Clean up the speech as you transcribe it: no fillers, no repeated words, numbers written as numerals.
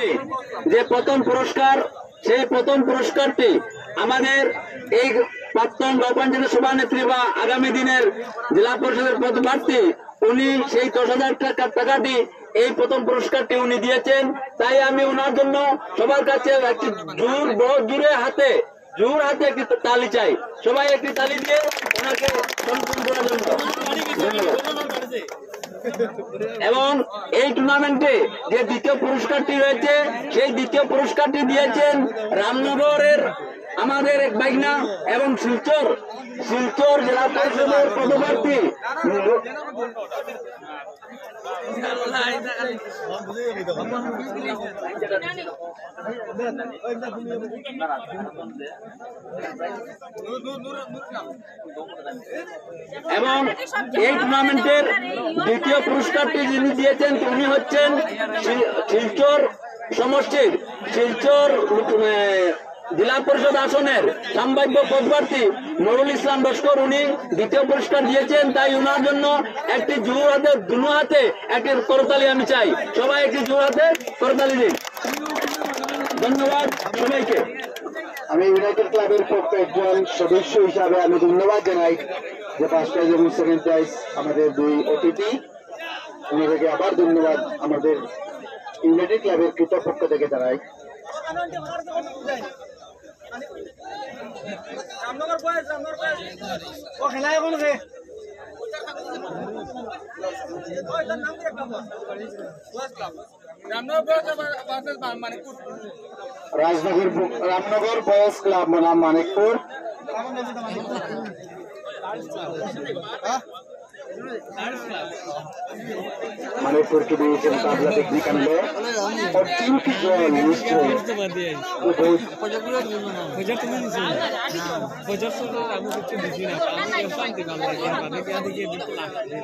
বলি যে প্রথম পুরস্কার, সেই প্রথম পুরস্কারটি আমাদের এই প্রাক্তন গৌপাঞ্চলের সভানেত্রী বা আগামী দিনের জেলা পরিষদের পদপ্রার্থী, উনি সেই 10,000 টাকাটি এই প্রথম পুরস্কারটি উনি দিয়েছেন। তাই আমি ওনার জন্য সবার কাছে একটি জোর হাতে একটি তালি চাই। সবাই একটি তালি দিয়ে ওনাকে সম্মান করার জন্য এবং এই টুর্নামেন্টে যে দ্বিতীয় পুরস্কারটি রয়েছে, সেই দ্বিতীয় পুরস্কারটি দিয়েছেন রামনগরের আমাদের এক বাইকনা এবং শিলচর জেলা পরিষদের পদপ্রার্থী এবং এই টুর্নামেন্টের দ্বিতীয় পুরস্কারটি যিনি দিয়েছেন উনি হচ্ছেন শিলচর সমষ্টির শিলচর জেলা পরিষদ আসনের সম্ভাব্য পদপ্রার্থী নুরুল ইসলাম লস্কর, উনি দ্বিতীয় পুরস্কার দিয়েছেন। তাই ওনার জন্য একটি জোর হাতে, দুনো হাতে একটি করতালি আমি চাই। সবাই একটি জোর হাতে করতালি দিন। ধন্যবাদ সবাইকে। আমি ইউনাইটেড ক্লাবের পক্ষে একজন সদস্য হিসাবে আমি ধন্যবাদ জানাই যে ফার্স্ট প্রাইজ এবং সেকেন্ড প্রাইজ আমাদের দুই অতিথি, ওনাদেরকে আবার ধন্যবাদ আমাদের ইউনাইটেড ক্লাবের কৃতপক্ষ থেকে জানাই। রামনগর বয়েজ ক্লাব বনাম মানিকপুর। मानिकपुर के बीच मुकाबला देखने का मिले और टीम की जो लिस्ट है